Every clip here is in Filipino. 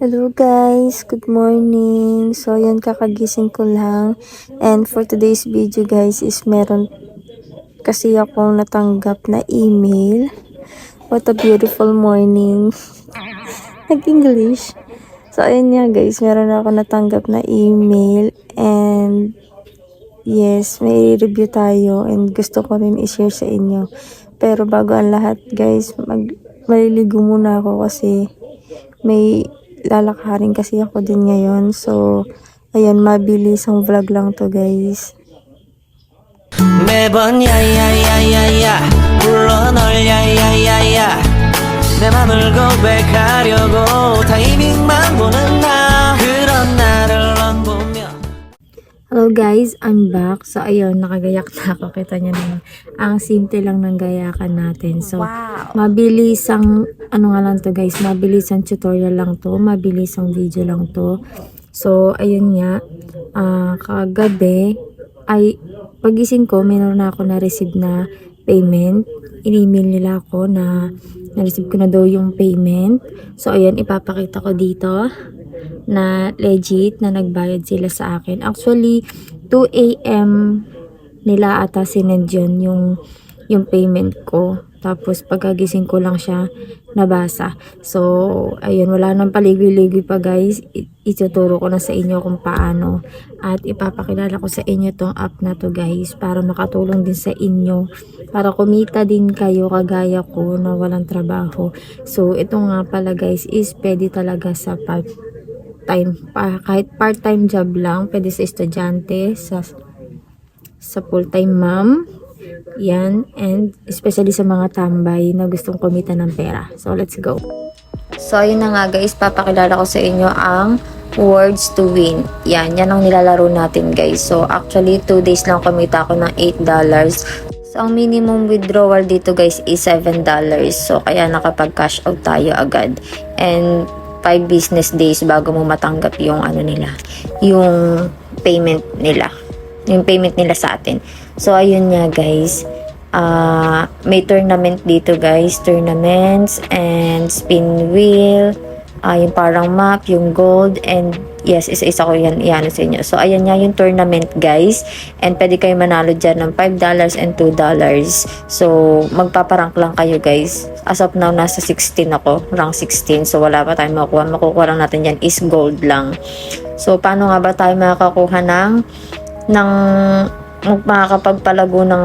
Hello guys, good morning. So yun, kakagising ko lang. And for today's video guys is meron kasi akong natanggap na email. What a beautiful morning. Nag-English. So ayun nga guys, meron ako natanggap na email. And yes, may review tayo. And gusto ko rin i-share sa inyo. Pero bago ang lahat guys, maliligo muna ako kasi may lalakarin kasi ako din ngayon. So, ayan, mabilis ang vlog lang to guys. 매번 야야야야야 불러 널 야야야야 내 맘을 고백하려고 타이밍만 보는 나 그런 나를 넌 보며 Hello guys, I'm back. So ayun, nakagayak na ako. Kita nyo naman, ang simple lang ng gayakan natin. So, mabilis ang, ano nga lang to guys, mabilis ang tutorial lang to, mabilis ang video lang to. So, ayun nga, kagabi, ay, pagising ko, mayroon na ako na-receive na payment. In-email nila ako na na-receive ko na daw yung payment. So, ayun, ipapakita ko dito na legit na nagbayad sila sa akin. Actually, 2 AM nila ata sinend yun yung payment ko. Tapos pagkagising ko lang siya nabasa. So, ayun, wala nang paligoy-ligoy pa guys. Ituturo ko na sa inyo kung paano. At ipapakilala ko sa inyo tong app na to guys para makatulong din sa inyo. Para kumita din kayo kagaya ko na walang trabaho. So, ito nga pala guys is pwede talaga sa time pa, kahit part-time job lang, pwede sa estudyante, sa full-time mom, yan, and especially sa mga tambay na gustong kumita ng pera. So, let's go. So, ayun na nga guys, papakilala ko sa inyo ang Words to Win. Yan ang nilalaro natin guys. So, actually, 2 days lang kumita ako ng $8. So, ang minimum withdrawal dito guys is $7. So, kaya nakapag-cash out tayo agad. And 5 business days bago mo matanggap yung ano nila, yung payment nila sa atin. So ayun nga guys, may tournament dito guys, tournaments and spin wheel, yung parang map, yung gold, and yes, isa-isa ko yan iano sa inyo. So ayan nga yung tournament guys, and pwede kayo manalo dyan ng $5 and $2. So magpaparank lang kayo guys. As of now, nasa 16 ako, rank 16, so wala pa tayong makukuha lang natin yan is gold lang. So paano nga ba tayo makakakuha ng makakapagpalago ng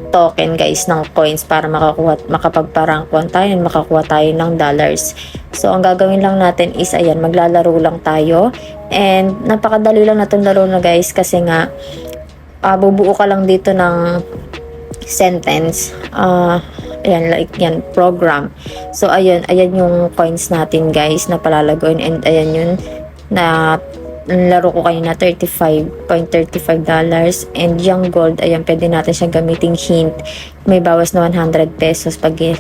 token guys, ng coins, para makapagparank 1 tayo and makakuha tayo ng dollars. So ang gagawin lang natin is ayan, maglalaro lang tayo, and napakadali lang na itong laro na guys, kasi nga bubuo ka lang dito ng sentence, ayan, like yan, program. So ayan yung coins natin guys na palalagoin, and ayan yun na laro ko kayo na $35.35, and yung gold, ayan, pwede natin siyang gamiting hint. May bawas na 100 pesos pagka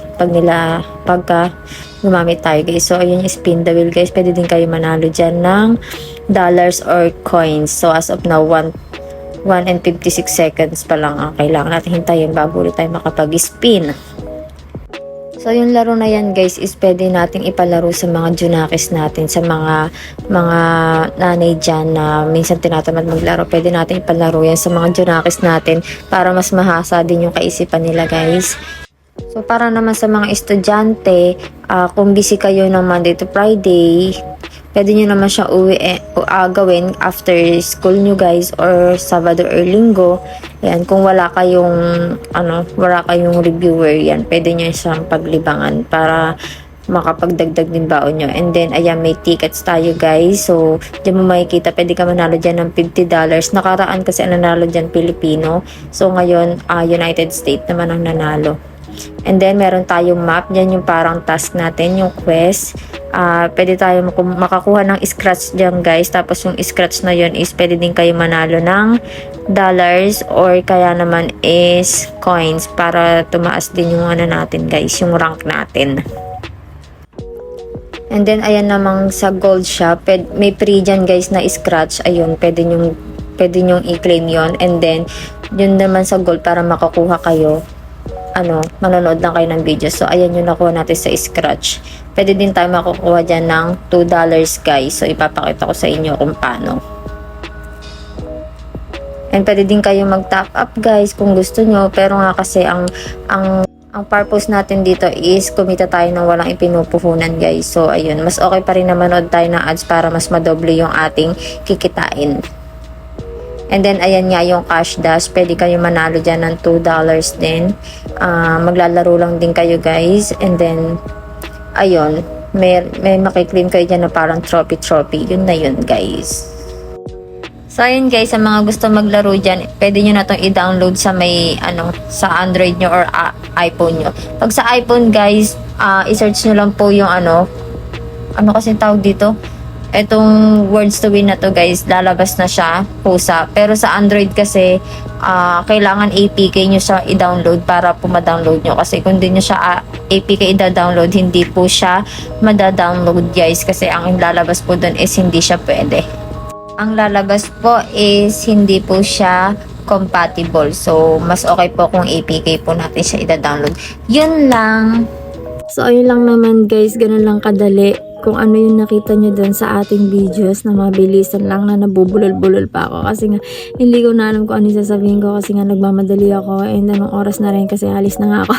gumamit tayo guys. So ayun yung spin the wheel guys, pwede din kayo manalo dyan ng dollars or coins. So as of now, 1 and 56 seconds pa lang ang kailangan natin hintayin bago ulit tayo makapag-spin. So yung laro na yan guys is pwede nating ipalaro sa mga junakis natin, sa mga nanay dyan na minsan tinatamad maglaro. Pwede natin ipalaro yan sa mga junakis natin para mas mahasa din yung kaisipan nila guys. So para naman sa mga estudyante, kung busy kayo ng Monday to Friday, pwede nyo naman siya gawin after school nyo guys, or Sabado or Linggo. Yan, kung wala kayong reviewer, yan, pwede nyo siyang paglibangan para makapagdagdag din baon nyo. And then, ayan, may tickets tayo guys. So, dyan mo makikita, pwede ka manalo dyan ng $50. Nakaraan kasi ang nanalo dyan Pilipino. So, ngayon, United States naman ang nanalo. And then, meron tayong map. Yan yung parang task natin, yung quest. Pwede tayo makakuha ng scratch dyan guys. Tapos yung scratch na yun is pwede din kayo manalo ng dollars, or kaya naman is coins, para tumaas din yung ano natin guys, yung rank natin. And then ayan namang sa gold shop, may free dyan guys na scratch. Ayun, pwede nyong i-claim yon. And then yun naman sa gold, para makakuha kayo manonood lang kayo ng video. So, ayan yung nakuha natin sa Scratch. Pwede din tayo makukuha dyan ng $2 guys. So, ipapakita ko sa inyo kung paano. And pwede din kayo mag-top up guys kung gusto nyo. Pero nga kasi ang purpose natin dito is kumita tayo ng walang ipinupuhunan guys. So, ayun. Mas okay pa rin na manood tayo ng ads para mas madoble yung ating kikitain. And then, ayan nga yung cash dash. Pwede kayo manalo dyan ng $2 din. Maglalaro lang din kayo guys. And then, ayun. May makiklaim kayo dyan na parang trophy. Yun na yun guys. So, ayun guys, sa mga gusto maglaro dyan, pwede nyo na itong i-download sa may, sa Android nyo or iPhone nyo. Pag sa iPhone guys, i-search nyo lang po yung ano kasi tawag dito? Etong Words to Win na to guys, lalabas na siya, pusa. Pero sa Android kasi, kailangan APK nyo siya i-download para po ma-download nyo. Kasi kung di nyo siya APK i-download, hindi po siya mada-download guys. Kasi ang lalabas po dun is hindi siya pwede. Ang lalabas po is hindi po siya compatible. So, mas okay po kung APK po natin siya i-download. Yun lang. So, ayun lang naman guys. Ganun lang kadali. Kung ano yung nakita nyo dun sa ating videos na mabilisan lang na nabubulol-bulol pa ako. Kasi nga, hindi ko na alam kung ano yung sasabihin ko. Kasi nga, nagmamadali ako. And anong oras na rin kasi alis na nga ako.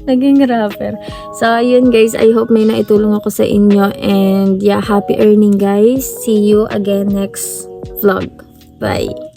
Naging rapper. So, ayun guys. I hope may naitulong ako sa inyo. And yeah, happy earning guys. See you again next vlog. Bye.